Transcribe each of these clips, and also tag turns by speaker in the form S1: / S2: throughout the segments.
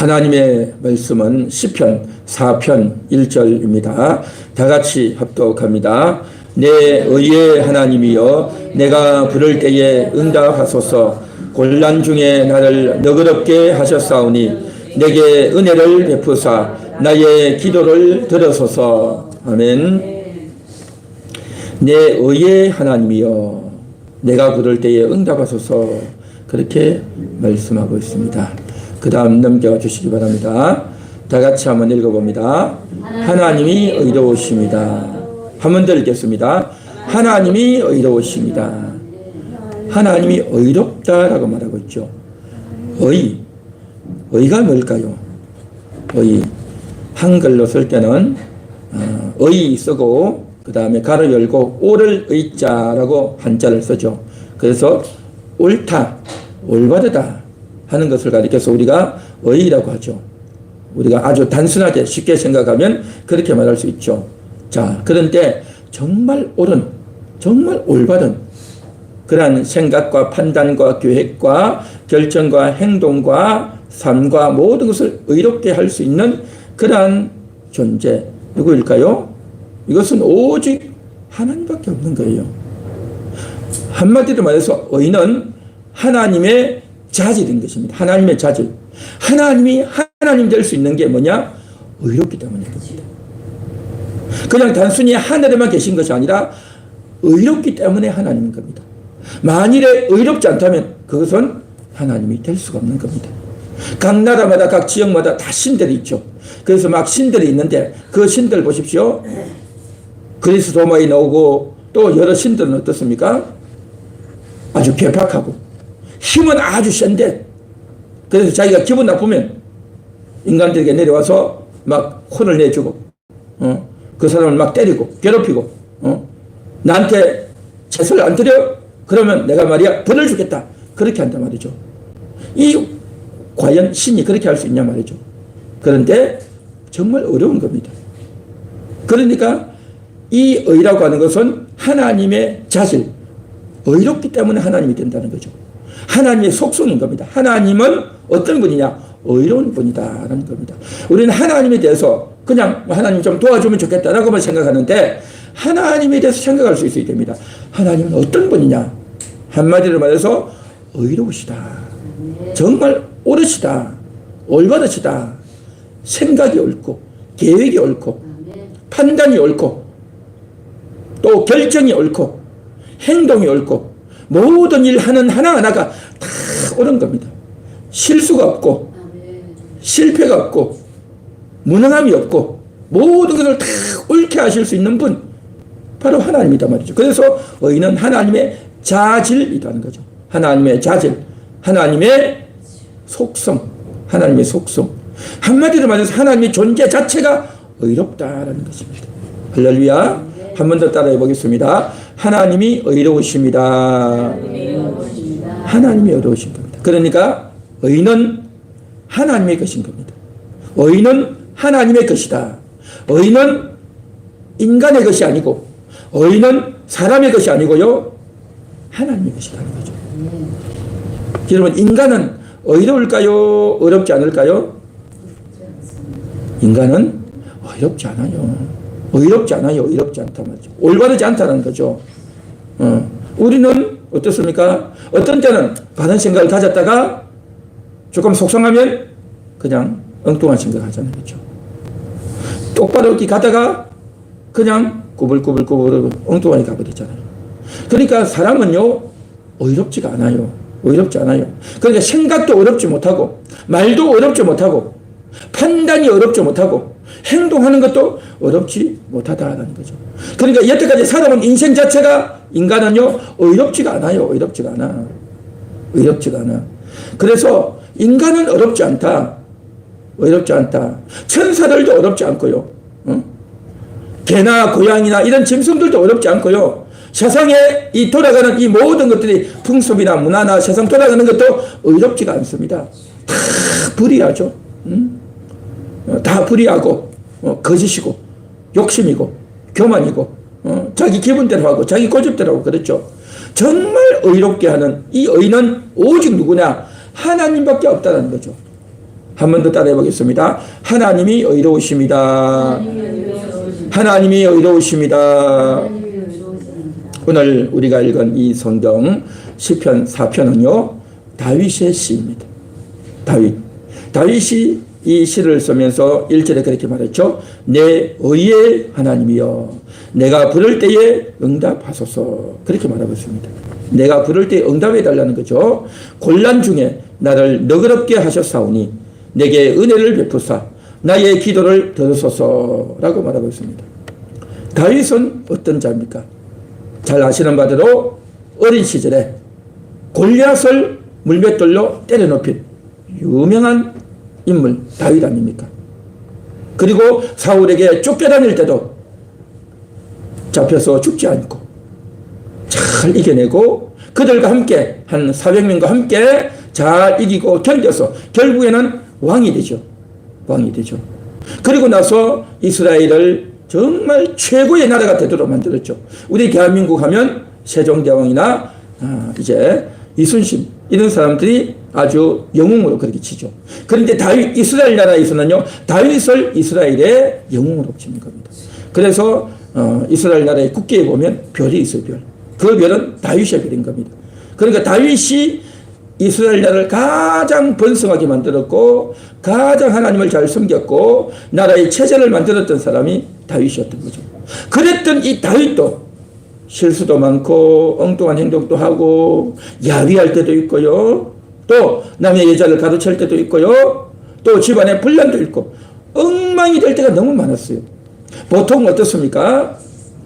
S1: 하나님의 말씀은 시편 4편 1절입니다. 다 같이 합독합니다. 내 의의 하나님이여 내가 부를 때에 응답하소서. 곤란 중에 나를 너그럽게 하셨사오니 내게 은혜를 베푸사 나의 기도를 들으소서. 아멘. 내 의의 하나님이여 내가 부를 때에 응답하소서. 그렇게 말씀하고 있습니다. 그 다음 넘겨주시기 바랍니다. 다 같이 한번 읽어봅니다. 하나님이 의로우십니다. 한 번 더 읽겠습니다. 하나님이 의로우십니다. 하나님이 의롭다라고 말하고 있죠. 의가 뭘까요? 한글로 쓸 때는 의 쓰고 그 다음에 가로 열고 오를 의자라고 한자를 쓰죠. 그래서 옳다, 올바르다 하는 것을 가리켜서 우리가 의라고 하죠. 우리가 아주 단순하게 쉽게 생각하면 그렇게 말할 수 있죠. 자, 그런데 정말 옳은, 정말 올바른 그러한 생각과 판단과 계획과 결정과 행동과 삶과 모든 것을 의롭게 할 수 있는 그러한 존재, 누구일까요? 이것은 오직 하나님밖에 없는 거예요. 한마디로 말해서 의는 하나님의 자질인 것입니다. 하나님의 자질. 하나님이 하나님 될 수 있는 게 뭐냐? 의롭기 때문입니다. 그냥 단순히 하늘에만 계신 것이 아니라 의롭기 때문에 하나님인 겁니다. 만일에 의롭지 않다면 그것은 하나님이 될 수가 없는 겁니다. 각 나라마다 각 지역마다 다 신들이 있죠. 그래서 막 신들이 있는데 그 신들 보십시오. 그리스 로마에 나오고 또 여러 신들은 어떻습니까? 아주 괴팍하고 힘은 아주 센데 그래서 자기가 기분 나쁘면 인간들에게 내려와서 막 혼을 내주고 그 사람을 막 때리고 괴롭히고 나한테 채소를 안 드려? 그러면 내가 말이야 벌을 주겠다. 그렇게 한단 말이죠. 과연 신이 그렇게 할 수 있냐 말이죠. 그런데 정말 어려운 겁니다. 그러니까 이 의라고 하는 것은 하나님의 자질, 의롭기 때문에 하나님이 된다는 거죠. 하나님의 속성인 겁니다. 하나님은 어떤 분이냐? 의로운 분이다라는 겁니다. 우리는 하나님에 대해서 그냥 하나님 좀 도와주면 좋겠다라고만 생각하는데 하나님에 대해서 생각할 수 있어야 됩니다. 하나님은 어떤 분이냐? 한마디로 말해서 의로우시다. 정말 옳으시다. 올바르시다. 생각이 옳고 계획이 옳고 판단이 옳고 또 결정이 옳고 행동이 옳고 모든 일 하는 하나하나가 다 옳은 겁니다. 실수가 없고 실패가 없고 무능함이 없고 모든 것을 다 옳게 하실 수 있는 분 바로 하나님이다 말이죠. 그래서 의는 하나님의 자질이라는 거죠. 하나님의 자질, 하나님의 속성, 하나님의 속성. 한마디로 말해서 하나님의 존재 자체가 의롭다라는 것입니다. 할렐루야. 한 번 더 따라해 보겠습니다. 하나님이 의로우십니다. 하나님이 의로우신 겁니다. 그러니까 의는 하나님의 것인 겁니다. 의는 하나님의 것이다. 의는 인간의 것이 아니고 의는 사람의 것이 아니고요. 하나님의 것이라는 거죠. 여러분 인간은 의로울까요? 어렵지 않을까요? 인간은 의롭지 않아요. 의롭지 않아요. 의롭지 않단 말이죠. 올바르지 않다는 거죠. 우리는 어떻습니까? 어떤 때는 바른 생각을 가졌다가 조금 속상하면 그냥 엉뚱한 생각을 하잖아요. 그렇죠? 똑바로 이렇게 가다가 그냥 구불구불 엉뚱하게 가버리잖아요. 그러니까 사람은요 의롭지가 않아요. 의롭지 않아요. 그러니까 생각도 어렵지 못하고 말도 어렵지 못하고 판단이 어렵지 못하고 행동하는 것도 어렵지 못하다라는 거죠. 그러니까 여태까지 살아온 인생 자체가 인간은요 의롭지가 않아요. 의롭지가 않아. 의롭지가 않아. 그래서 인간은 어렵지 않다. 의롭지 않다. 천사들도 어렵지 않고요. 개나 고양이나 이런 짐승들도 어렵지 않고요. 세상에 이 돌아가는 이 모든 것들이 풍습이나 문화나 세상 돌아가는 것도 의롭지가 않습니다. 다 불의하죠. 다 불의하고 거짓이고 욕심이고 교만이고 자기 기분대로 하고 자기 고집대로 하고 그렇죠. 정말 의롭게 하는 이 의는 오직 누구냐? 하나님밖에 없다는 거죠. 한 번 더 따라해 보겠습니다. 하나님이 의로우십니다. 하나님이 의로우십니다. 오늘 우리가 읽은 이 성경 시편 4편은요 다윗의 시입니다. 다윗이 이 시를 쓰면서 1절에 그렇게 말했죠. 내 의의 하나님이여 내가 부를 때에 응답하소서. 그렇게 말하고 있습니다. 내가 부를 때에 응답해 달라는 거죠. 곤란 중에 나를 너그럽게 하셨사오니 내게 은혜를 베푸사 나의 기도를 들으소서라고 말하고 있습니다. 다윗은 어떤 자입니까? 잘 아시는 바대로 어린 시절에 골리앗을 물맷돌로 때려 높인 유명한 인물 다윗 아닙니까? 그리고 사울에게 쫓겨다닐 때도 잡혀서 죽지 않고 잘 이겨내고 그들과 함께 한 400명과 함께 잘 이기고 견뎌서 결국에는 왕이 되죠. 그리고 나서 이스라엘을 정말 최고의 나라가 되도록 만들었죠. 우리 대한민국 하면 세종대왕이나 이제 이순신 이런 사람들이 아주 영웅으로 그렇게 치죠. 그런데 다윗 이스라엘 나라에서는요 다윗을 이스라엘의 영웅으로 치는 겁니다. 그래서 이스라엘 나라의 국기에 보면 별이 있어요. 별. 그 별은 다윗의 별인 겁니다. 그러니까 다윗이 이스라엘 나라를 가장 번성하게 만들었고 가장 하나님을 잘 섬겼고 나라의 체제를 만들었던 사람이 다윗이었던 거죠. 그랬던 이 다윗도 실수도 많고 엉뚱한 행동도 하고 야위할 때도 있고요. 또 남의 여자를 가로챌 때도 있고요. 또 집안에 분란도 있고 엉망이 될 때가 너무 많았어요. 보통 어떻습니까?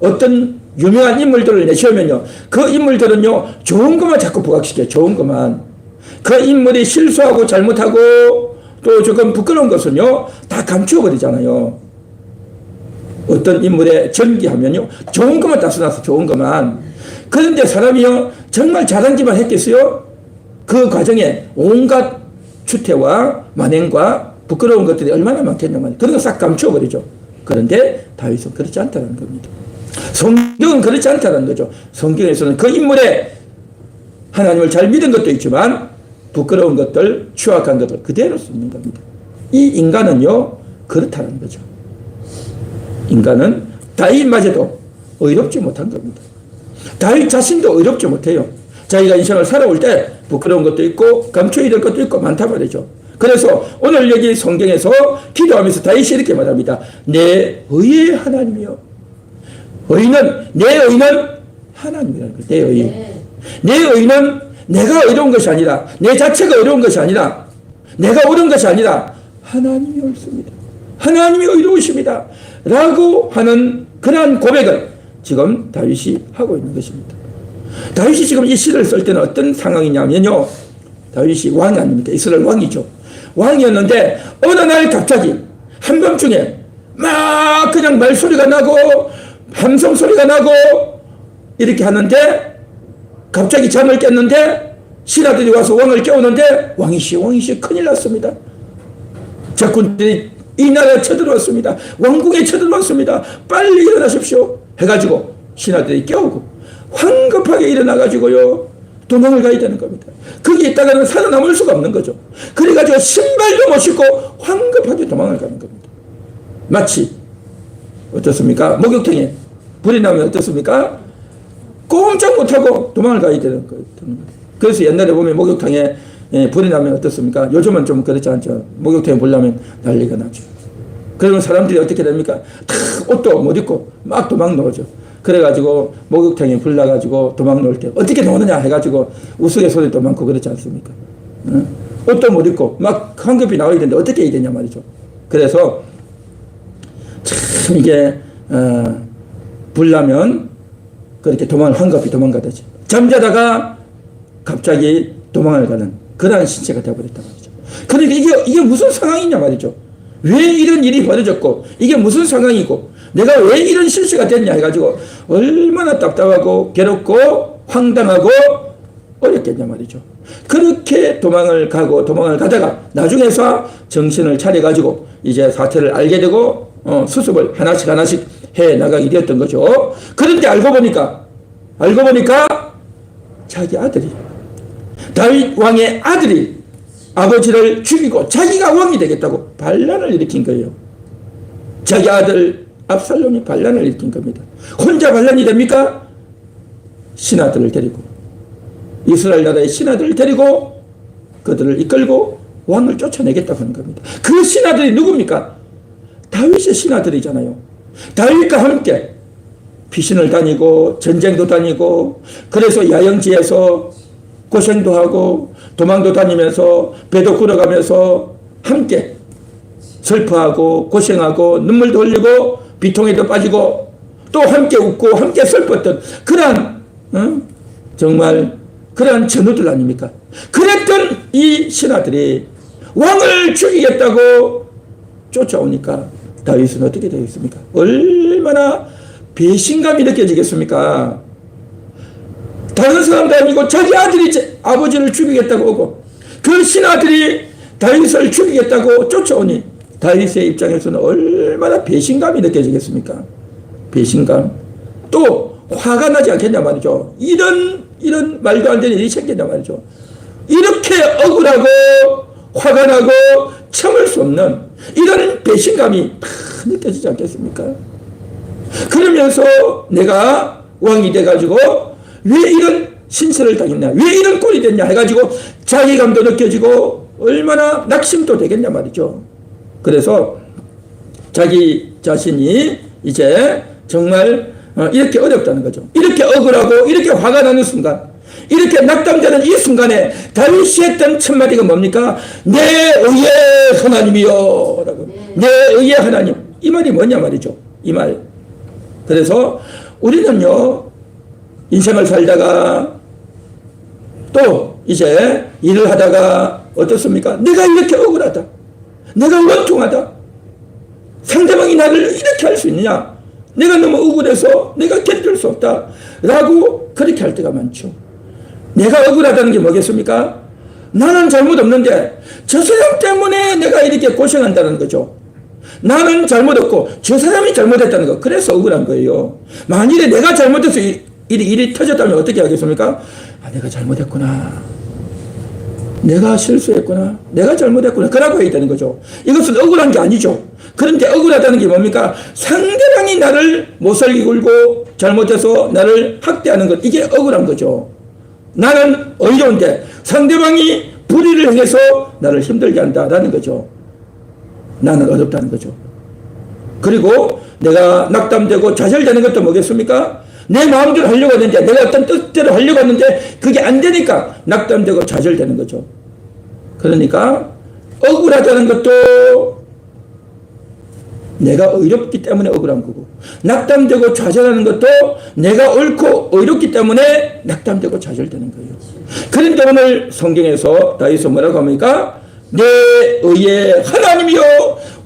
S1: 어떤 유명한 인물들을 내세우면요. 그 인물들은요. 좋은 것만 자꾸 부각시켜요. 좋은 것만. 그 인물이 실수하고 잘못하고 또 조금 부끄러운 것은요. 다 감추어버리잖아요. 어떤 인물에 전기하면요. 좋은 것만 다 써놨어. 좋은 것만. 그런데 사람이요. 정말 잘한 기만 했겠어요? 그 과정에 온갖 추태와 만행과 부끄러운 것들이 얼마나 많겠냐 말이에요. 그런 거 싹 감추어버리죠. 그런데 다윗은 그렇지 않다는 겁니다. 성경은 그렇지 않다는 거죠. 성경에서는 그 인물에 하나님을 잘 믿은 것도 있지만 부끄러운 것들, 추악한 것들 그대로 쓰는 겁니다. 이 인간은요 그렇다는 거죠. 인간은 다윗마저도 의롭지 못한 겁니다. 다윗 자신도 의롭지 못해요. 자기가 인생을 살아올 때 부끄러운 것도 있고 감춰야 될 것도 있고 많단 말이죠. 그래서 오늘 여기 성경에서 기도하면서 다윗이 이렇게 말합니다. 내 의의 하나님이요. 내 의는 하나님이라는 거예요. 내 의. 내 의는 내가 의로운 것이 아니라 내 자체가 의로운 것이 아니라 내가 옳은 것이 아니라 하나님이 옳습니다. 하나님이 의로우십니다. 라고 하는 그러한 고백을 지금 다윗이 하고 있는 것입니다. 다윗이 지금 이 시를 쓸 때는 어떤 상황이냐면요. 다윗이 왕 아닙니까? 이스라엘 왕이죠. 왕이었는데 어느 날 갑자기 한밤중에 막 그냥 말소리가 나고 함성 소리가 나고 이렇게 하는데 갑자기 잠을 깼는데 신하들이 와서 왕을 깨우는데 왕이시 큰일 났습니다. 적군들이 이 나라에 쳐들어왔습니다. 왕궁에 쳐들어왔습니다. 빨리 일어나십시오 해가지고 신하들이 깨우고 황급하게 일어나가지고요 도망을 가야 되는 겁니다. 거기 있다가는 살아남을 수가 없는 거죠. 그래가지고 신발도 못 신고 황급하게 도망을 가는 겁니다. 마치 어떻습니까? 목욕탕에 불이 나면 어떻습니까? 꼼짝 못하고 도망을 가야 되는 거예요. 그래서 옛날에 보면 목욕탕에 불이 나면 어떻습니까? 요즘은 좀 그렇지 않죠. 목욕탕에 불 나면 난리가 나죠. 그러면 사람들이 어떻게 됩니까? 다 옷도 못 입고 막 도망 나오죠. 그래가지고 목욕탕에 불 나가지고 도망 나올 때 어떻게 나오느냐 해가지고 우스갯소리도 많고 그렇지 않습니까? 옷도 못 입고 막 황급히 나와야 되는데 어떻게 해야 되냐 말이죠. 그래서 참 이게 불 나면 그렇게 황급히 도망가다지. 잠자다가 갑자기 도망을 가는 그러한 신체가 되어버렸단 말이죠. 그러니까 이게 무슨 상황이냐 말이죠. 왜 이런 일이 벌어졌고 이게 무슨 상황이고 내가 왜 이런 실수가 됐냐 해가지고 얼마나 답답하고 괴롭고 황당하고 어렵겠냐 말이죠. 그렇게 도망을 가다가 나중에서 정신을 차려가지고 이제 사태를 알게 되고 수습을 하나씩 해 나가게 되었던 거죠. 그런데 알고 보니까 자기 아들이 다윗 왕의 아들이 아버지를 죽이고 자기가 왕이 되겠다고 반란을 일으킨 거예요. 자기 아들 압살롬이 반란을 일으킨 겁니다. 혼자 반란이 됩니까? 신하들을 데리고, 이스라엘 나라의 신하들을 데리고 그들을 이끌고 왕을 쫓아내겠다고 하는 겁니다. 그 신하들이 누굽니까? 다윗의 신하들이잖아요. 다윗과 함께 피신을 다니고 전쟁도 다니고, 그래서 야영지에서 고생도 하고 도망도 다니면서 배도 끌어가면서 함께 슬퍼하고 고생하고 눈물도 흘리고 비통에도 빠지고 또 함께 웃고 함께 슬펐던 그러한 정말 그러한 전우들 아닙니까? 그랬던 이 신하들이 왕을 죽이겠다고 쫓아오니까 다윗은 어떻게 되겠습니까? 얼마나 배신감이 느껴지겠습니까? 다른 사람도 아니고 자기 아들이 아버지를 죽이겠다고 오고 그 신하들이 다윗을 죽이겠다고 쫓아오니 다윗의 입장에서는 얼마나 배신감이 느껴지겠습니까? 배신감. 또 화가 나지 않겠냐 말이죠. 이런 말도 안 되는 일이 생겼냐 말이죠. 이렇게 억울하고 화가 나고 참을 수 없는 이런 배신감이 다 느껴지지 않겠습니까? 그러면서 내가 왕이 돼가지고 왜 이런 신세를 당했냐, 왜 이런 꼴이 됐냐 해가지고 자괴감도 느껴지고 얼마나 낙심도 되겠냐 말이죠. 그래서 자기 자신이 이제 정말 이렇게 어렵다는 거죠. 이렇게 억울하고 이렇게 화가 나는 순간, 이렇게 낙담되는 이 순간에 다윗이 했던 첫 마디가 뭡니까? 내 의의 하나님이요 라고. 내 의의 하나님. 이 말이 뭐냐 말이죠. 이 말. 그래서 우리는요, 인생을 살다가 또 이제 일을 하다가 어떻습니까? 내가 이렇게 억울하다, 내가 원통하다, 상대방이 나를 이렇게 할 수 있느냐, 내가 너무 억울해서 내가 견딜 수 없다 라고 그렇게 할 때가 많죠. 내가 억울하다는 게 뭐겠습니까? 나는 잘못 없는데 저 사람 때문에 내가 이렇게 고생한다는 거죠. 나는 잘못 없고 저 사람이 잘못했다는 거. 그래서 억울한 거예요. 만일에 내가 잘못해서 일이 터졌다면 어떻게 하겠습니까? 아, 내가 잘못했구나, 내가 실수했구나, 내가 잘못했구나, 그라고 해야 되는 거죠. 이것은 억울한 게 아니죠. 그런데 억울하다는 게 뭡니까? 상대방이 나를 못살게 굴고 잘못해서 나를 학대하는 것, 이게 억울한 거죠. 나는 어려운데 상대방이 불의를 행해서 나를 힘들게 한다라는 거죠. 나는 어렵다는 거죠. 그리고 내가 낙담되고 좌절되는 것도 뭐겠습니까? 내 마음대로 하려고 했는데, 내가 어떤 뜻대로 하려고 했는데 그게 안 되니까 낙담되고 좌절되는 거죠. 그러니까 억울하다는 것도 내가 의롭기 때문에 억울한 거고, 낙담되고 좌절하는 것도 내가 옳고 의롭기 때문에 낙담되고 좌절되는 거예요. 그런데 오늘 성경에서 다윗은 뭐라고 합니까? 내 의의 하나님이요.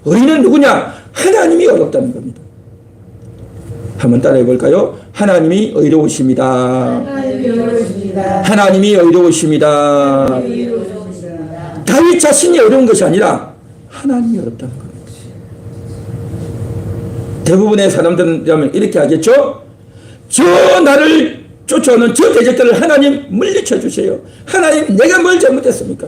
S1: 의는 누구냐? 하나님이 어렵다는 겁니다. 한번 따라해 볼까요? 하나님이 의로우십니다. 하나님이 의로우십니다. 다윗 자신이 어려운 것이 아니라 하나님이 어렵다는 겁니다. 대부분의 사람들은 이렇게 하겠죠? 저 나를 쫓아오는 저 대적들을 하나님 물리쳐 주세요. 하나님, 내가 뭘 잘못했습니까?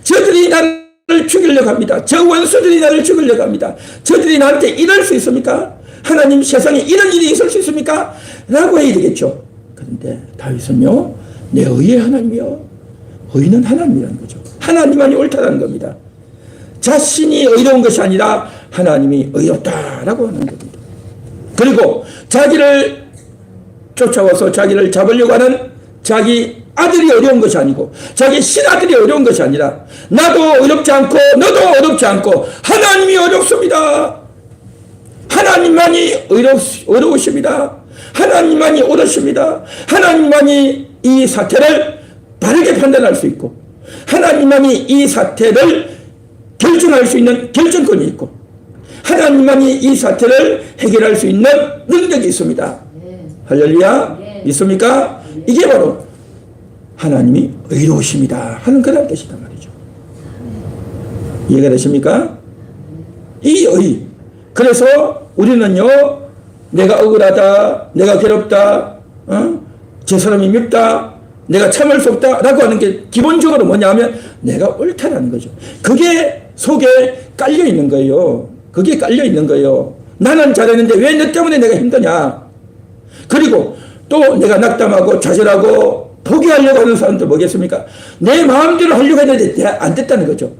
S1: 저들이 나를 죽이려고 합니다. 저 원수들이 나를 죽이려고 합니다. 저들이 나한테 이럴 수 있습니까? 하나님, 세상에 이런 일이 있을 수 있습니까? 라고 해야 되겠죠. 그런데 다윗은요, 내 의의 하나님이요. 의는 하나님이라는 거죠. 하나님만이 옳다라는 겁니다. 자신이 의로운 것이 아니라 하나님이 의롭다라고 하는 겁니다. 그리고 자기를 쫓아와서 자기를 잡으려고 하는 자기 아들이 어려운 것이 아니고, 자기 신하들이 어려운 것이 아니라, 나도 어렵지 않고 너도 어렵지 않고 하나님이 어렵습니다. 하나님만이 어려우십니다. 하나님만이 옳으십니다. 하나님만이 이 사태를 바르게 판단할 수 있고, 하나님만이 이 사태를 결정할 수 있는 결정권이 있고, 하나님만이 이 사태를 해결할 수 있는 능력이 있습니다. 할렐루야. 있습니까? 이게 바로 하나님이 의로우십니다 하는 그런 뜻이란 말이죠. 이해가 되십니까? 이 의. 그래서 우리는요, 내가 억울하다, 내가 괴롭다, 저 사람이 밉다, 내가 참을 수 없다라고 하는 게 기본적으로 뭐냐 하면 내가 옳다라는 거죠. 그게 속에 깔려 있는 거예요. 그게 깔려 있는 거예요. 나는 잘했는데 왜 너 때문에 내가 힘드냐. 그리고 또 내가 낙담하고 좌절하고 포기하려고 하는 사람들 뭐겠습니까? 내 마음대로 하려고 했는데 안 됐다는 거죠.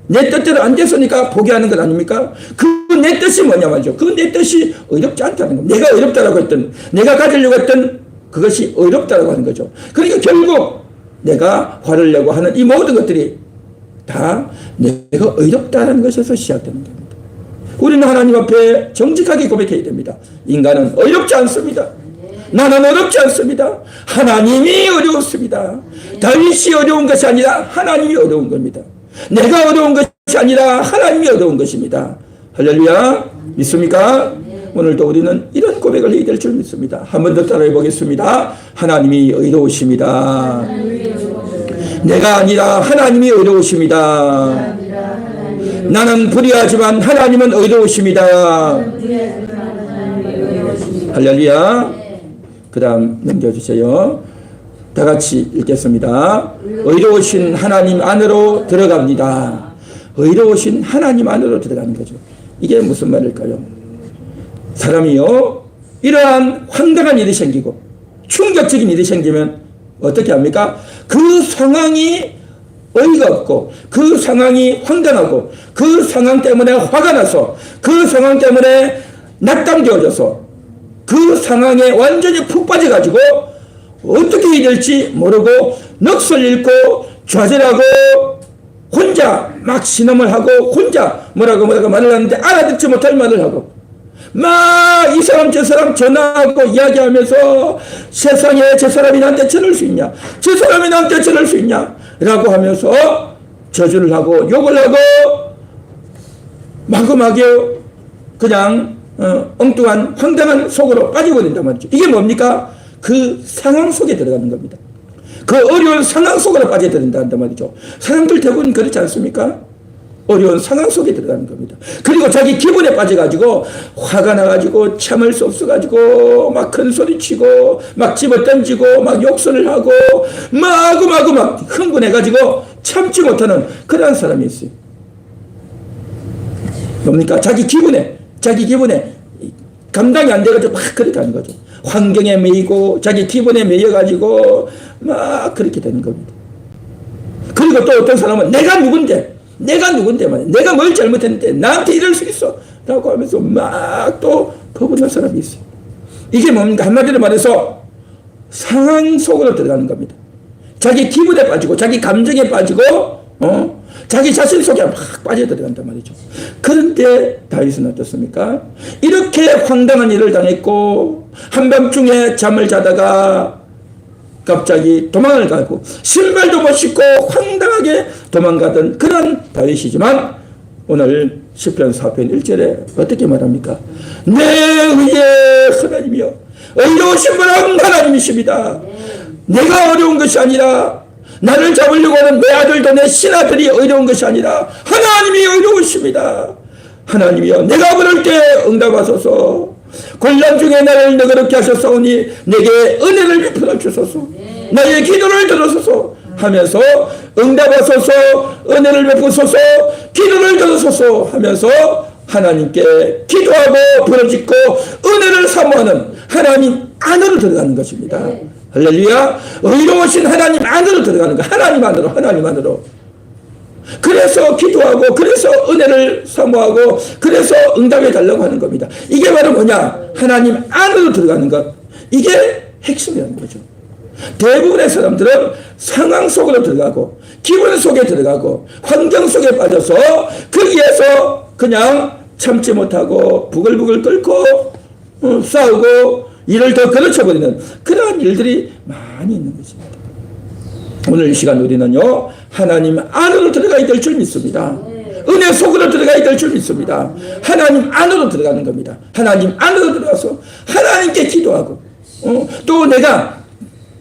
S1: 내 뜻대로 안 됐으니까 포기하는 것 아닙니까? 그 내 뜻이 뭐냐 말이죠. 그 내 뜻이 어렵지 않다는 겁니다. 내가 어렵다라고 했던, 내가 가지려고 했던 그것이 어렵다라고 하는 거죠. 그러니까 결국 내가 화를 내고 하는 이 모든 것들이 다 내가 어렵다는 것에서 시작되는 겁니다. 우리는 하나님 앞에 정직하게 고백해야 됩니다. 인간은 어렵지 않습니다. 나는 어렵지 않습니다. 하나님이 어려웠습니다. 다윗이 어려운 것이 아니라 하나님이 어려운 겁니다. 내가 어려운 것이 아니라 하나님이 어려운 것입니다. 할렐루야. 믿습니까? 오늘도 우리는 이런 고백을 해야 될 줄 믿습니다. 한 번 더 따라해 보겠습니다. 하나님이 의로우십니다. 내가 아니라 하나님이 의로우십니다. 나는 불의하지만 하나님은 의로우십니다. 할렐루야. 그 다음 넘겨주세요. 다 같이 읽겠습니다. 의로우신 하나님 안으로 들어갑니다. 의로우신 하나님 안으로 들어가는 거죠. 이게 무슨 말일까요? 사람이요, 이러한 황당한 일이 생기고 충격적인 일이 생기면 어떻게 합니까? 그 상황이 어이가 없고 그 상황이 황당하고 그 상황 때문에 화가 나서 그 상황 때문에 낙담되어져서 그 상황에 완전히 푹 빠져가지고 어떻게 해야 될지 모르고 넋을 잃고 좌절하고 혼자 막 신음을 하고 혼자 뭐라고 말을 하는데 알아듣지 못할 말을 하고 막 이 사람 저 사람 전화하고 이야기하면서 세상에 저 사람이 나한테 저럴 수 있냐, 저 사람이 나한테 저럴 수 있냐 라고 하면서 저주를 하고 욕을 하고 마구마구 그냥 엉뚱한 황당한 속으로 빠져버린단 말이죠. 이게 뭡니까? 그 상황 속에 들어가는 겁니다. 그 어려운 상황 속으로 빠져들인다는 말이죠. 사람들 대부분 그렇지 않습니까? 어려운 상황 속에 들어가는 겁니다. 그리고 자기 기분에 빠져가지고 화가 나가지고 참을 수 없어가지고 막 큰 소리치고 막 집어던지고 막 욕설을 하고 마구마구 막 흥분해가지고 참지 못하는 그러한 사람이 있어요. 뭡니까? 자기 기분에 감당이 안 돼가지고 막 그렇게 하는 거죠. 환경에 매이고 자기 기분에 매여가지고 막 그렇게 되는 겁니다. 그리고 또 어떤 사람은 내가 누군데 말이야. 내가 뭘 잘못했는데 나한테 이럴 수 있어 라고 하면서 막 또 퍼붓는 사람이 있어요. 이게 뭡니까? 한마디로 말해서 상황 속으로 들어가는 겁니다. 자기 기분에 빠지고 자기 감정에 빠지고 자기 자신 속에 막 빠져들어간단 말이죠. 그런데 다윗은 어떻습니까? 이렇게 황당한 일을 당했고 한밤중에 잠을 자다가 갑자기 도망을 가고 신발도 못 신고 황당하게 도망가던 그런 다윗이지만 오늘 시편 4편 1절에 어떻게 말합니까? 내 의의 하나님이여 의로우신 분은 하나님이십니다. 내가 어려운 것이 아니라 나를 잡으려고 하는 내 아들도 내 신하들이 의로운 것이 아니라 하나님이 의로우십니다. 하나님이여 내가 부를 때 응답하소서. 곤란 중에 나를 너그럽게 하셨사오니 내게 은혜를 베풀어 주소서. 나의 기도를 들으소서 하면서 응답하소서, 은혜를 베푸소서, 기도를 들으소서 하면서 하나님께 기도하고 부르짖고 은혜를 사모하는 하나님 안으로 들어가는 것입니다. 할렐루야. 의로우신 하나님 안으로 들어가는 거. 하나님 안으로. 그래서 기도하고 그래서 은혜를 사모하고 그래서 응답해 달라고 하는 겁니다. 이게 바로 뭐냐? 하나님 안으로 들어가는 것. 이게 핵심이라는 거죠. 대부분의 사람들은 상황 속으로 들어가고 기분 속에 들어가고 환경 속에 빠져서 거기에서 그냥 참지 못하고 부글부글 끓고 싸우고 일을 더 그르쳐버리는 그러한 일들이 많이 있는 것입니다. 오늘 이 시간 우리는요 하나님 안으로 들어가야 될 줄 믿습니다. 은혜 속으로 들어가야 될 줄 믿습니다. 하나님 안으로 들어가는 겁니다. 하나님 안으로 들어가서 하나님께 기도하고 또 내가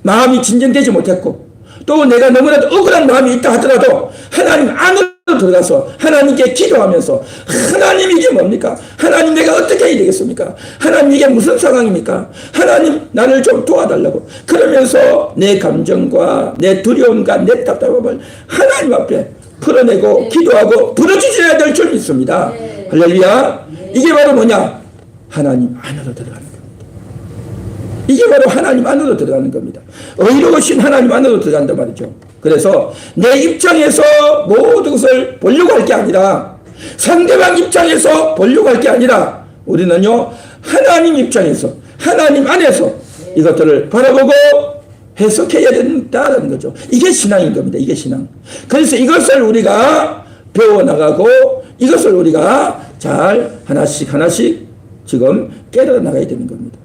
S1: 마음이 진정되지 못했고 또 내가 너무나도 억울한 마음이 있다 하더라도 하나님 안으로 들어가서 하나님께 기도하면서 하나님 이게 뭡니까? 하나님 내가 어떻게 해야 되겠습니까? 하나님 이게 무슨 상황입니까? 하나님 나를 좀 도와달라고 그러면서 내 감정과 내 두려움과 내 답답함을 하나님 앞에 풀어내고 기도하고 부르짖어야 될 줄 믿습니다. 할렐루야. 이게 바로 뭐냐? 하나님 안으로 들어가는 겁니다. 이게 바로 하나님 안으로 들어가는 겁니다. 의로우신 하나님 안으로 들어간단 말이죠. 그래서 내 입장에서 모든 것을 보려고 할 게 아니라 상대방 입장에서 보려고 할 게 아니라 우리는요 하나님 입장에서 하나님 안에서 이것들을 바라보고 해석해야 된다는 거죠. 이게 신앙인 겁니다. 이게 신앙. 그래서 이것을 우리가 배워나가고 이것을 우리가 잘 하나씩 지금 깨달아나가야 되는 겁니다.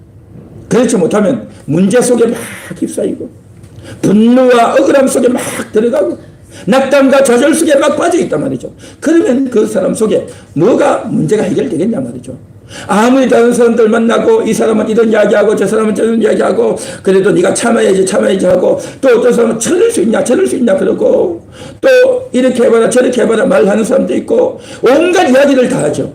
S1: 그렇지 못하면 문제 속에 막 휩싸이고 분노와 억울함 속에 막 들어가고 낙담과 좌절 속에 막 빠져 있단 말이죠. 그러면 그 사람 속에 뭐가 문제가 해결되겠냐 말이죠. 아무리 다른 사람들 만나고 이 사람은 이런 이야기하고 저 사람은 저런 이야기하고 그래도 네가 참아야지 하고 또 어떤 사람은 저럴 수 있냐 그러고 또 이렇게 해봐라 저렇게 해봐라 말하는 사람도 있고 온갖 이야기를 다 하죠.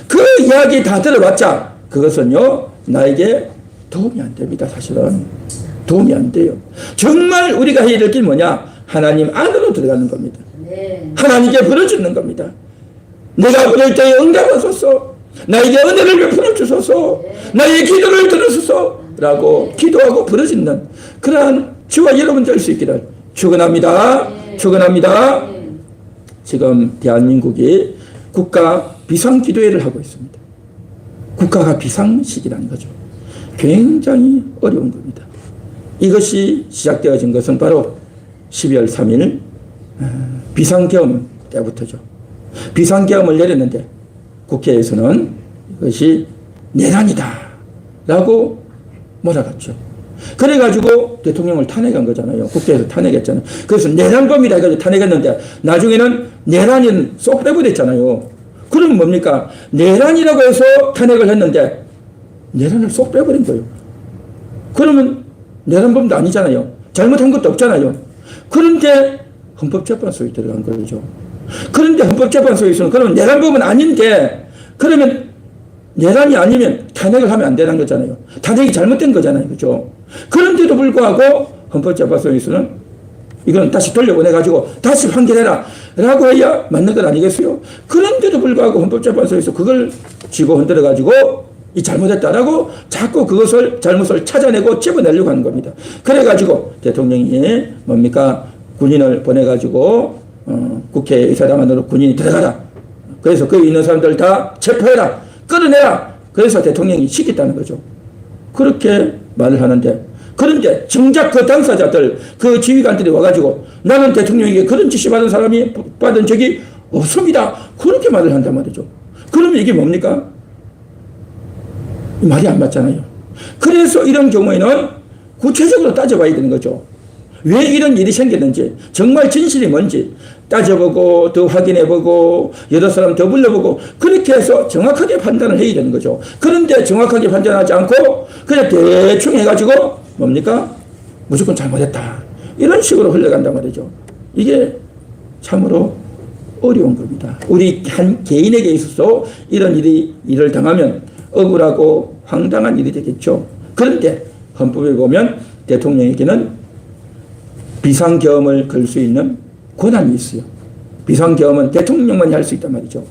S1: 그 이야기 다 들어봤자 그것은요 나에게 도움이 안 됩니다. 사실은 도움이 안 돼요. 정말 우리가 해야 될 게 뭐냐? 하나님 안으로 들어가는 겁니다. 하나님께 부르짖는 겁니다. 내가 부를 때에 응답하소서. 나에게 은혜를 베풀어 주소서. 나의 기도를 들으소서 라고 기도하고 부르짖는 그러한 주와 여러분 될 수 있기를 축원합니다. 축원합니다. 지금 대한민국이 국가 비상기도회를 하고 있습니다. 국가가 비상시기라는 거죠. 굉장히 어려운 겁니다. 이것이 시작되어진 것은 바로 12월 3일 비상계엄 때부터죠. 비상계엄을 내렸는데 국회에서는 이것이 내란이다 라고 몰아갔죠. 그래가지고 대통령을 탄핵한 거잖아요. 국회에서 탄핵했잖아요. 그래서 내란범이다 해가지고 탄핵했는데 나중에는 내란은 쏙 빼버렸잖아요. 그럼 뭡니까? 내란이라고 해서 탄핵을 했는데 내란을 쏙 빼버린 거예요. 그러면 내란범도 아니잖아요. 잘못한 것도 없잖아요. 그런데 헌법재판소에 들어간 거죠. 그런데 헌법재판소에서는 그러면 내란범은 아닌데 그러면 내란이 아니면 탄핵을 하면 안 되는 거잖아요. 탄핵이 잘못된 거잖아요. 그죠? 그런데도 불구하고 헌법재판소에서는 이건 다시 돌려보내가지고 다시 판결해라 라고 해야 맞는 것 아니겠어요? 그런데도 불구하고 헌법재판소에서 그걸 쥐고 흔들어가지고 이 잘못했다라고 자꾸 그것을 잘못을 찾아내고 집어내려고 하는 겁니다. 그래가지고 대통령이 뭡니까? 군인을 보내가지고 국회 의사당 안으로 군인이 들어가라. 그래서 거기 있는 사람들 다 체포해라. 끌어내라. 그래서 대통령이 시켰다는 거죠. 그렇게 말을 하는데 그런데 정작 그 당사자들 그 지휘관들이 와가지고 나는 대통령에게 그런 지시 받은 적이 없습니다. 그렇게 말을 한단 말이죠. 그러면 이게 뭡니까? 말이 안 맞잖아요. 그래서 이런 경우에는 구체적으로 따져봐야 되는 거죠. 왜 이런 일이 생겼는지 정말 진실이 뭔지 따져보고 더 확인해보고 여러 사람 더 불러보고 그렇게 해서 정확하게 판단을 해야 되는 거죠. 그런데 정확하게 판단하지 않고 그냥 대충 해가지고 뭡니까? 무조건 잘못했다. 이런 식으로 흘러간단 말이죠. 이게 참으로 어려운 겁니다. 우리 한 개인에게 있어서 이런 일을 당하면 억울하고 황당한 일이 되겠죠. 그런데 헌법에 보면 대통령에게는 비상계엄을 걸 수 있는 권한이 있어요. 비상계엄은 대통령만이 할 수 있단 말이죠.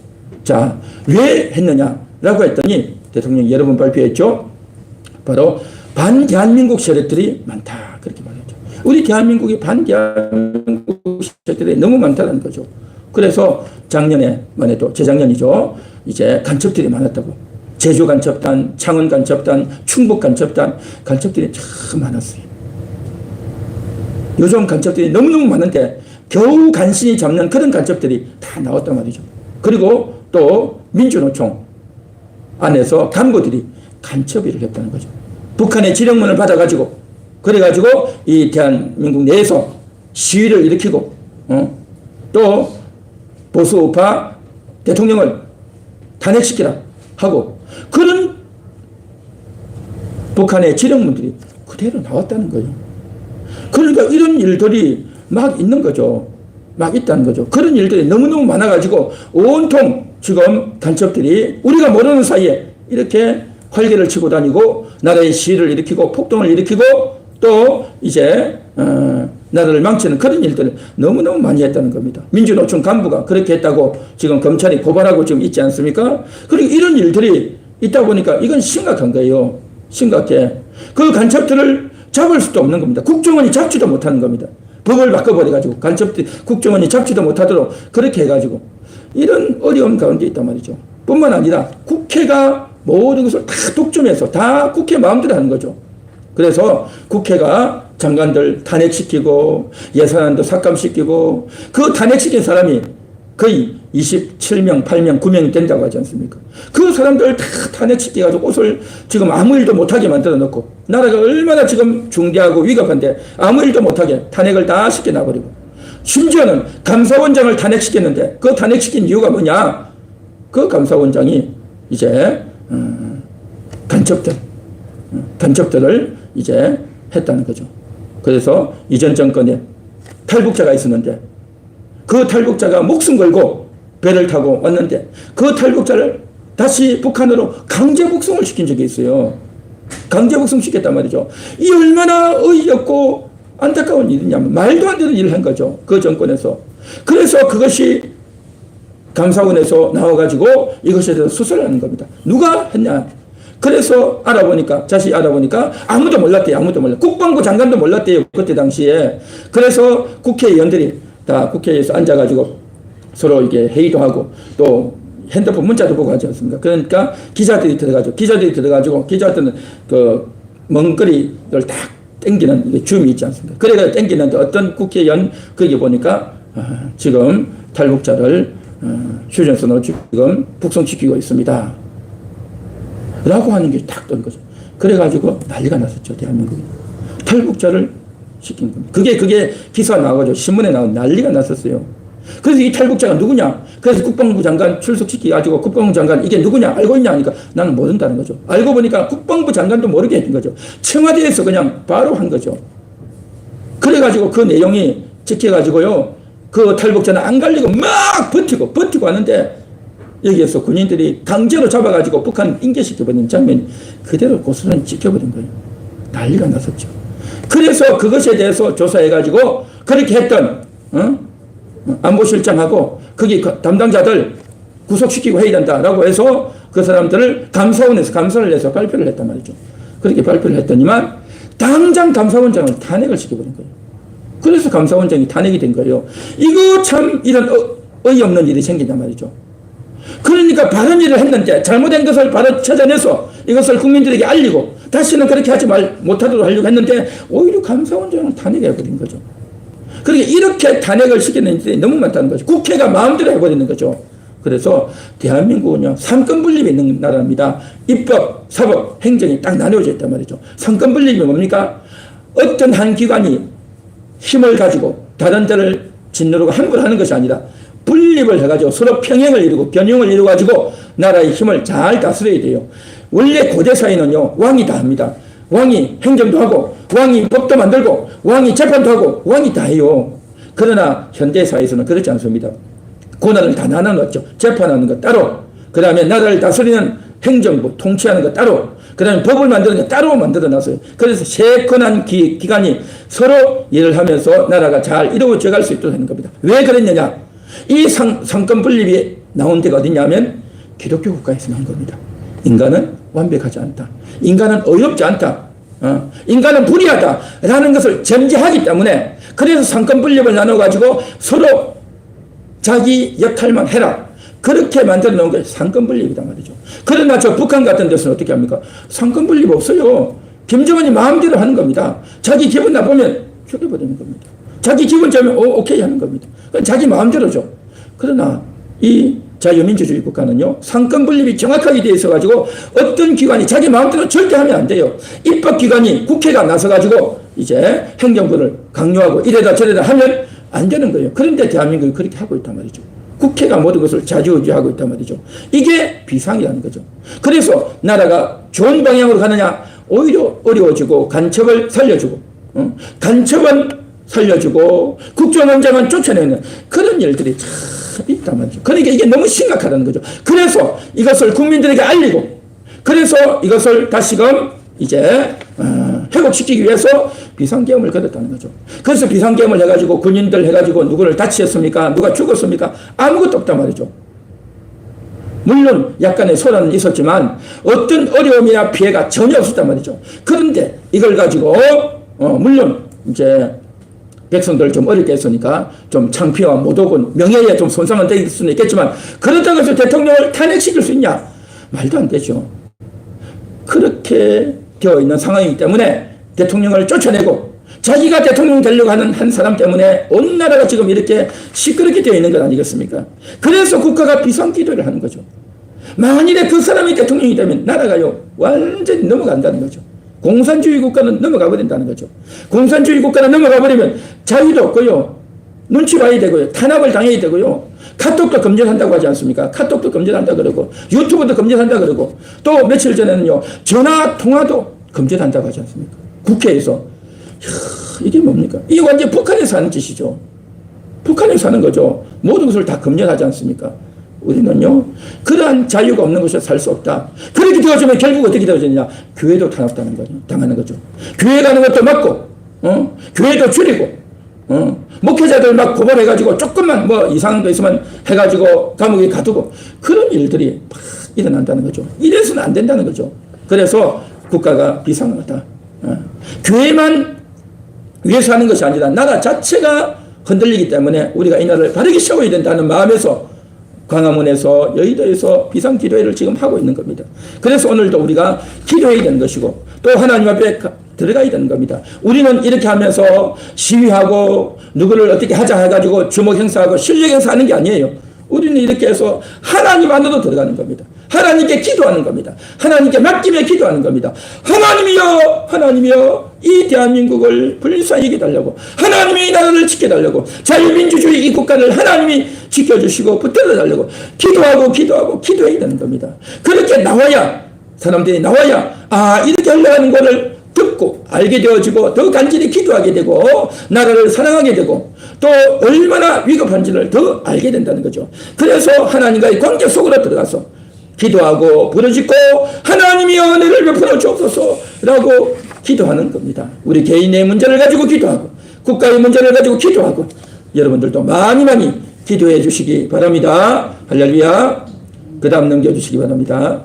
S1: 자, 왜 했느냐라고 했더니 대통령이 여러 번 발표했죠. 바로 반대한민국 세력들이 많다. 그렇게 말했죠. 우리 대한민국이 반대한민국 세력들이 너무 많다는 거죠. 그래서 작년에만 해도 재작년이죠. 이제 간첩들이 많았다고. 제주 간첩단, 창원 간첩단, 충북 간첩단, 간첩들이 참 많았어요. 요즘 간첩들이 너무너무 많은데 겨우 간신히 잡는 그런 간첩들이 다 나왔단 말이죠. 그리고 또 민주노총 안에서 간부들이 간첩 일을 했다는 거죠. 북한의 지령문을 받아가지고 그래가지고 이 대한민국 내에서 시위를 일으키고 또 보수우파 대통령을 탄핵시키라 하고 그런 북한의 지령문들이 그대로 나왔다는 거예요. 그러니까 이런 일들이 막 있는 거죠. 막 있다는 거죠. 그런 일들이 너무너무 많아가지고 온통 지금 간첩들이 우리가 모르는 사이에 이렇게 활개를 치고 다니고 나라의 시위를 일으키고 폭동을 일으키고 또 이제 나라를 망치는 그런 일들을 너무너무 많이 했다는 겁니다. 민주노총 간부가 그렇게 했다고 지금 검찰이 고발하고 지금 있지 않습니까? 그리고 이런 일들이 있다 보니까 이건 심각한 거예요. 심각해. 그 간첩들을 잡을 수도 없는 겁니다. 국정원이 잡지도 못하는 겁니다. 법을 바꿔버려가지고 간첩들 국정원이 잡지도 못하도록 그렇게 해가지고 이런 어려움 가운데 있단 말이죠. 뿐만 아니라 국회가 모든 것을 다 독점해서 다 국회 마음대로 하는 거죠. 그래서 국회가 장관들 탄핵시키고 예산안도 삭감시키고 그 탄핵시킨 사람이 거의 27명, 8명, 9명이 된다고 하지 않습니까? 그 사람들 다 탄핵시켜가지고 옷을 지금 아무 일도 못하게 만들어 놓고 나라가 얼마나 지금 중대하고 위급한데 아무 일도 못하게 탄핵을 다 시켜놔버리고 심지어는 감사원장을 탄핵시켰는데 그 탄핵시킨 이유가 뭐냐? 그 감사원장이 이제 간첩들을 이제 했다는 거죠. 그래서 이전 정권에 탈북자가 있었는데 그 탈북자가 목숨 걸고 배를 타고 왔는데 그 탈북자를 다시 북한으로 강제 북송을 시킨 적이 있어요. 강제 북송시켰단 말이죠. 이 얼마나 어이없고 안타까운 일이냐면 말도 안 되는 일을 한 거죠. 그 정권에서. 그래서 그것이 감사원에서 나와가지고 이것에 대해서 수사를 하는 겁니다. 누가 했냐? 그래서 자세히 알아보니까 아무도 몰랐대요. 아무도 몰랐대요. 국방부 장관도 몰랐대요. 그때 당시에. 그래서 국회의원들이 다 국회에서 앉아가지고 서로 이게 회의도 하고 또 핸드폰 문자도 보고 하지 않습니까? 그러니까 기자들이 들어가지고 기자들은 그 먼거리를 딱 땡기는 줌이 있지 않습니까? 그래가 땡기는데 어떤 국회의원 거기 보니까 지금 탈북자를 휴전선으로 지금 북송시키고 있습니다. 라고 하는 게 딱 뜬 거죠. 그래가지고 난리가 났었죠. 대한민국이. 탈북자를 시킨 겁니다. 그게 기사 나와가지고 신문에 나온 난리가 났었어요. 그래서 이 탈북자가 누구냐? 그래서 국방부 장관 출석시켜가지고 국방부 장관 이게 누구냐? 알고 있냐? 하니까 나는 모른다는 거죠. 알고 보니까 국방부 장관도 모르게 했던 거죠. 청와대에서 그냥 바로 한 거죠. 그래가지고 그 내용이 찍혀가지고요. 그 탈북자는 안 갈리고 막 버티고 하는데 여기에서 군인들이 강제로 잡아가지고 북한 인계시켜버린 장면이 그대로 고스란히 찍혀버린 거예요. 난리가 났었죠. 그래서 그것에 대해서 조사해가지고 그렇게 했던 안보실장하고 거기 담당자들 구속시키고 해야 된다라고 해서 그 사람들을 감사원에서 감사를 해서 발표를 했단 말이죠. 그렇게 발표를 했더니만 당장 감사원장을 탄핵을 시켜버린 거예요. 그래서 감사원장이 탄핵이 된 거예요. 이거 참 이런 어이없는 일이 생긴단 말이죠. 그러니까 바른 일을 했는데 잘못된 것을 바로 찾아내서 이것을 국민들에게 알리고 다시는 그렇게 하지 못하도록 하려고 했는데 오히려 감사원장을 탄핵해버린 거죠. 그러니까 이렇게 탄핵을 시키는 일이 너무 많다는 거죠. 국회가 마음대로 해버리는 거죠. 그래서 대한민국은요, 삼권분립이 있는 나라입니다. 입법, 사법, 행정이 딱 나뉘어져 있단 말이죠. 삼권분립이 뭡니까? 어떤 한 기관이 힘을 가지고 다른 데를 짓누르고 함부로 하는 것이 아니라 분립을 해가지고 서로 평행을 이루고 변형을 이루어가지고 나라의 힘을 잘 다스려야 돼요. 원래 고대사회는요, 왕이 다 합니다. 왕이 행정도 하고, 왕이 법도 만들고, 왕이 재판도 하고, 왕이 다 해요. 그러나 현대사회에서는 그렇지 않습니다. 권한을 다 나눠놨죠. 재판하는 거 따로, 그 다음에 나라를 다스리는 행정부, 통치하는 거 따로, 그 다음에 법을 만드는 거 따로 만들어놨어요. 그래서 세 권한 기관이 서로 일을 하면서 나라가 잘 이루어져 갈 수 있도록 하는 겁니다. 왜 그랬느냐? 이 상권 분립이 나온 데가 어디냐면 기독교 국가에서 나온 겁니다. 인간은 완벽하지 않다. 인간은 어렵지 않다. 인간은 불의하다라는 것을 전제하기 때문에 그래서 상권 분립을 나눠가지고 서로 자기 역할만 해라. 그렇게 만들어 놓은 게 상권 분립이다 말이죠. 그러나 저 북한 같은 데서는 어떻게 합니까? 상권 분립 없어요. 김정은이 마음대로 하는 겁니다. 자기 기분 나쁘면 죽여버리는 겁니다. 자기 기분 좋으면 오케이 하는 겁니다. 자기 마음대로죠. 그러나 이 자유민주주의 국가는요, 상권 분립이 정확하게 되어 있어가지고 어떤 기관이 자기 마음대로 절대 하면 안 돼요. 입법기관이 국회가 나서가지고 이제 행정부를 강요하고 이래다 저래다 하면 안 되는 거예요. 그런데 대한민국이 그렇게 하고 있단 말이죠. 국회가 모든 것을 좌지우지하고 있단 말이죠. 이게 비상이라는 거죠. 그래서 나라가 좋은 방향으로 가느냐, 오히려 어려워지고 간첩을 살려주고, 간첩은 살려주고 국정원장은 쫓아내는 그런 일들이 참 있단 말이죠. 그러니까 이게 너무 심각하다는 거죠. 그래서 이것을 국민들에게 알리고 그래서 이것을 다시금 이제 회복시키기 위해서 비상계엄을 걸었다는 거죠. 그래서 비상계엄을 해가지고 군인들 해가지고 누구를 다치셨습니까? 누가 죽었습니까? 아무것도 없단 말이죠. 물론 약간의 소란은 있었지만 어떤 어려움이나 피해가 전혀 없었단 말이죠. 그런데 이걸 가지고 물론 이제 백성들 좀 어렵게 했으니까 좀 창피와 모독은 명예에 좀 손상은 될 수는 있겠지만 그렇다고 해서 대통령을 탄핵시킬 수 있냐? 말도 안 되죠. 그렇게 되어 있는 상황이기 때문에 대통령을 쫓아내고 자기가 대통령 되려고 하는 한 사람 때문에 온 나라가 지금 이렇게 시끄럽게 되어 있는 것 아니겠습니까? 그래서 국가가 비상기도를 하는 거죠. 만일에 그 사람이 대통령이 되면 나라가요 완전히 넘어간다는 거죠. 공산주의 국가는 넘어가 버린다는 거죠. 공산주의 국가는 넘어가 버리면 자유도 없고요. 눈치 봐야 되고요. 탄압을 당해야 되고요. 카톡도 금지한다고 하지 않습니까? 카톡도 금지한다 그러고 유튜브도 금지한다 그러고 또 며칠 전에는요. 전화 통화도 금지한다고 하지 않습니까? 국회에서. 이게 뭡니까? 이게 완전 북한에서 하는 짓이죠. 북한에서 하는 거죠. 모든 것을 다 금지하지 않습니까? 우리는요. 그러한 자유가 없는 곳에 살 수 없다. 그렇게 되어지면 결국 어떻게 되어지느냐. 교회도 탄압당하는 거죠. 당하는 거죠. 교회 가는 것도 막고 교회도 줄이고 목회자들 막 고발해가지고 조금만 뭐 이상한 거 있으면 해가지고 감옥에 가두고 그런 일들이 막 일어난다는 거죠. 이래서는 안 된다는 거죠. 그래서 국가가 비상하다. 교회만 위해서 하는 것이 아니라 나라 자체가 흔들리기 때문에 우리가 이 나라를 바르게 세워야 된다는 마음에서 광화문에서 여의도에서 비상기도회를 지금 하고 있는 겁니다. 그래서 오늘도 우리가 기도해야 되는 것이고 또 하나님 앞에 들어가야 되는 겁니다. 우리는 이렇게 하면서 시위하고 누구를 어떻게 하자 해가지고 주목 행사하고 실력 행사하는 게 아니에요. 우리는 이렇게 해서 하나님 안으로 들어가는 겁니다. 하나님께 기도하는 겁니다. 하나님께 맡기며 기도하는 겁니다. 하나님이여 하나님이여 이 대한민국을 불쌍히 여겨달라고 하나님이 이 나라를 지켜달라고 자유민주주의 이 국가를 하나님이 지켜주시고 붙들어달라고 기도하고 기도해야 되는 겁니다. 그렇게 나와야 사람들이 나와야 이렇게 흘러가는 것을 듣고 알게 되어지고 더 간절히 기도하게 되고 나라를 사랑하게 되고 또 얼마나 위급한지를 더 알게 된다는 거죠. 그래서 하나님과의 관계 속으로 들어가서 기도하고 부르짖고 하나님이여 은혜를 베풀어 주옵소서 라고 기도하는 겁니다. 우리 개인의 문제를 가지고 기도하고 국가의 문제를 가지고 기도하고 여러분들도 많이 기도해 주시기 바랍니다. 할렐루야. 그 다음 넘겨주시기 바랍니다.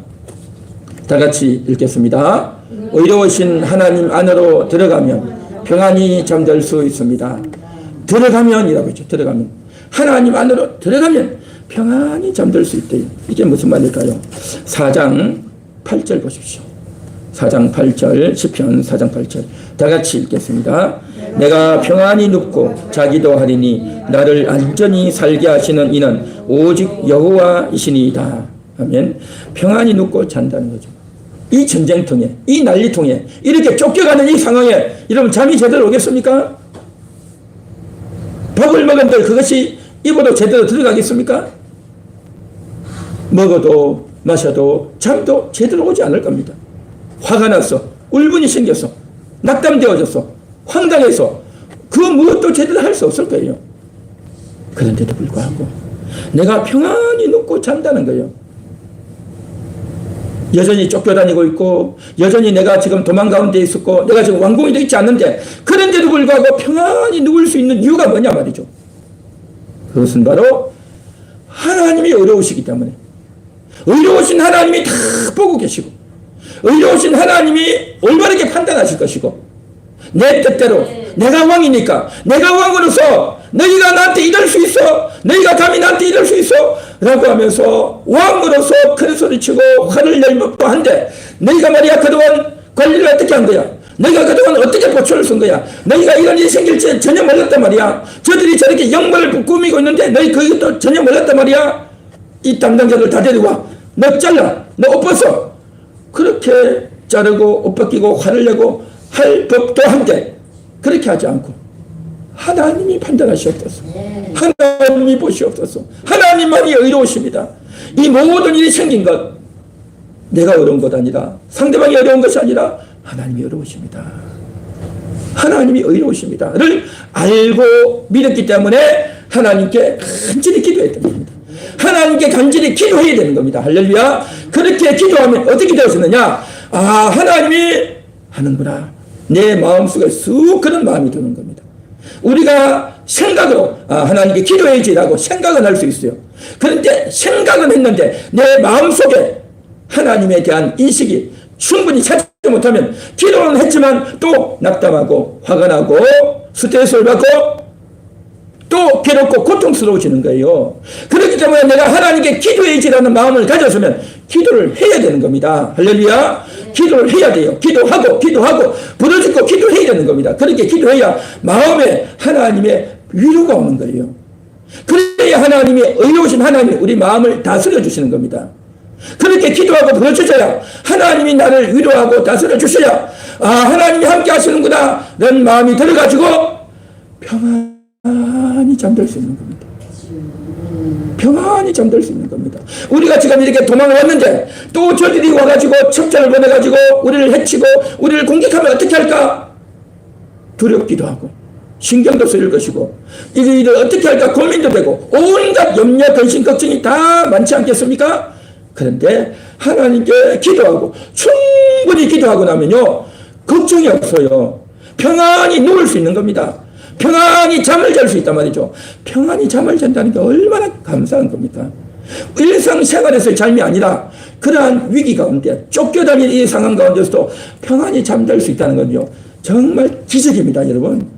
S1: 다 같이 읽겠습니다. 의로우신 하나님 안으로 들어가면 평안히 잠들 수 있습니다. 들어가면이라고 했죠. 들어가면. 하나님 안으로 들어가면 평안히 잠들 수 있대요. 이게 무슨 말일까요? 4장 8절 보십시오. 4장 8절 시편 4장 8절 다 같이 읽겠습니다. 내가 평안히 눕고 자기도 하리니 나를 안전히 살게 하시는 이는 오직 여호와이시니이다 하면 평안히 눕고 잔다는 거죠. 이 전쟁통에 이 난리통에 이렇게 쫓겨가는 이 상황에 여러분 잠이 제대로 오겠습니까? 밥을 먹은들 그것이 입어도 제대로 들어가겠습니까? 먹어도 마셔도 잠도 제대로 오지 않을 겁니다. 화가 났어. 울분이 생겼어. 낙담되어졌어. 황당해서 그 무엇도 제대로 할 수 없을 거예요. 그런데도 불구하고 내가 평안히 눕고 잔다는 거예요. 여전히 쫓겨다니고 있고 여전히 내가 지금 도망 가운데 있었고 내가 지금 왕궁이 되어 있지 않는데 그런데도 불구하고 평안히 누울 수 있는 이유가 뭐냐 말이죠. 그것은 바로 하나님이 의로우시기 때문에 의로우신 하나님이 다 보고 계시고 의로우신 하나님이 올바르게 판단하실 것이고 내 뜻대로 내가 왕이니까 내가 왕으로서 너희가 나한테 이럴 수 있어 너희가 감히 나한테 이럴 수 있어 라고 하면서 왕으로서 큰 소리치고 화를 낼 법도 한데 너희가 말이야 그동안 관리를 어떻게 한 거야 너희가 그동안 어떻게 보초를 쓴 거야 너희가 이런 일이 생길지 전혀 몰랐단 말이야 저들이 저렇게 영벌을 꾸미고 있는데 너희 그것도 전혀 몰랐단 말이야 이 담당자들 다 데리고 와 너 잘라 너 옷 벗어 그렇게 자르고 옷 벗기고 화를 내고 할 법도 한데 그렇게 하지 않고 하나님이 판단하시옵소서. 하나님이 보시옵소서. 하나님만이 의로우십니다. 이 모든 일이 생긴 것 내가 어려운 것 아니라 상대방이 어려운 것이 아니라 하나님이 어려우십니다. 하나님이 의로우십니다를 알고 믿었기 때문에 하나님께 간절히 기도했던 겁니다. 하나님께 간절히 기도해야 되는 겁니다. 할렐루야. 그렇게 기도하면 어떻게 되었느냐? 아, 하나님이 하는구나. 내 마음속에 쑥 그런 마음이 드는 겁니다. 우리가 생각으로 하나님께 기도해야지라고 생각은 할 수 있어요. 그런데 생각은 했는데 내 마음속에 하나님에 대한 인식이 충분히 찾지 못하면 기도는 했지만 또 낙담하고 화가 나고 스트레스를 받고 또 괴롭고 고통스러워지는 거예요. 그렇기 때문에 내가 하나님께 기도해야지라는 마음을 가졌으면 기도를 해야 되는 겁니다. 할렐루야. 기도를 해야 돼요. 기도하고 부르짖고 기도해야 되는 겁니다. 그렇게 기도해야 마음에 하나님의 위로가 오는 거예요. 그래야 하나님이 의로우신 하나님이 우리 마음을 다스려 주시는 겁니다. 그렇게 기도하고 부르짖어야 하나님이 나를 위로하고 다스려 주셔야 하나님이 함께 하시는구나 라는 마음이 들어가지고 평안히 잠들 수 있는 겁니다. 평안히 잠들 수 있는 겁니다. 우리가 지금 이렇게 도망을 왔는데 또 저들이 와가지고 첩자를 보내가지고 우리를 해치고 우리를 공격하면 어떻게 할까? 두렵기도 하고 신경도 쓰일 것이고 이를 어떻게 할까 고민도 되고 온갖 염려 근심 걱정이 다 많지 않겠습니까? 그런데 하나님께 기도하고 충분히 기도하고 나면요 걱정이 없어요. 평안히 누울 수 있는 겁니다. 평안히 잠을 잘 수 있단 말이죠. 평안히 잠을 잔다는 게 얼마나 감사한 겁니까? 일상생활에서의 삶이 아니라 그러한 위기 가운데 쫓겨다니는 이 상황 가운데서도 평안히 잠들 수 있다는 건요 정말 기적입니다. 여러분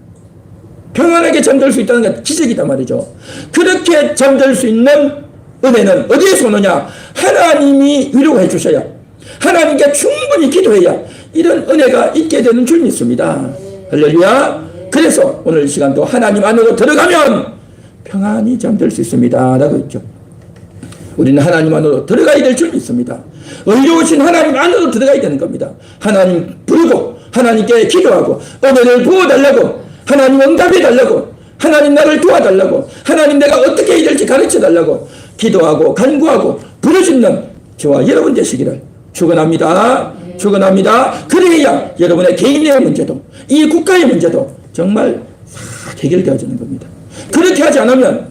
S1: 평안하게 잠들 수 있다는 게 기적이단 말이죠. 그렇게 잠들 수 있는 은혜는 어디에서 오느냐? 하나님이 위로해 주셔야 하나님께 충분히 기도해야 이런 은혜가 있게 되는 줄 믿습니다. 할렐루야. 그래서 오늘 이 시간도 하나님 안으로 들어가면 평안히 잠들 수 있습니다 라고 했죠. 우리는 하나님 안으로 들어가야 될 줄 믿습니다. 의로우신 하나님 안으로 들어가야 되는 겁니다. 하나님 부르고 하나님께 기도하고 은혜를 부어달라고 하나님 응답해달라고 하나님 나를 도와달라고 하나님 내가 어떻게 해야 될지 가르쳐달라고 기도하고 간구하고 부르짖는 저와 여러분 되시기를 축원합니다. 축원합니다. 그래야 여러분의 개인의 문제도 이 국가의 문제도 정말 해결되어지는 겁니다. 그렇게 하지 않으면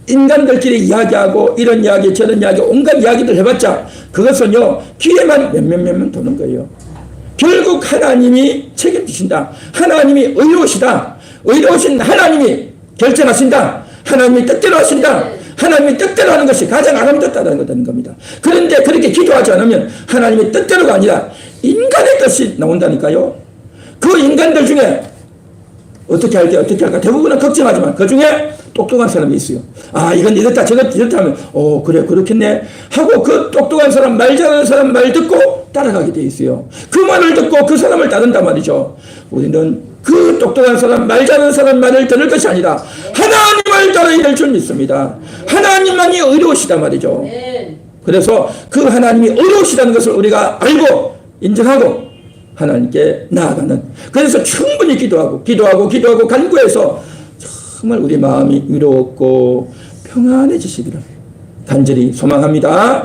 S1: 인간들끼리 이야기하고 이런 이야기 저런 이야기 온갖 이야기들 해봤자 그것은요 귀에만 몇몇 도는 거예요. 결국 하나님이 책임지신다. 하나님이 의로우시다. 의로우신 하나님이 결정하신다. 하나님이 뜻대로 하신다. 하나님이 뜻대로 하는 것이 가장 아름답다는 겁니다. 그런데 그렇게 기도하지 않으면 하나님의 뜻대로가 아니라 인간의 뜻이 나온다니까요. 그 인간들 중에 어떻게 할까 대부분은 걱정하지만 그 중에 똑똑한 사람이 있어요. 이건 이렇다 저렇다 하면 그래 그렇겠네 하고 그 똑똑한 사람 말 잘하는 사람 말 듣고 따라가게 돼 있어요. 그 말을 듣고 그 사람을 따른단 말이죠. 우리는 그 똑똑한 사람 말 잘하는 사람 말을 들을 것이 아니라 하나님을 따라야 될 줄 믿습니다. 하나님만이 의로우시다 말이죠. 그래서 그 하나님이 의로우시다는 것을 우리가 알고 인정하고 하나님께 나아가는 그래서 충분히 기도하고 간구해서 정말 우리 마음이 위로웠고 평안해지시기를 간절히 소망합니다.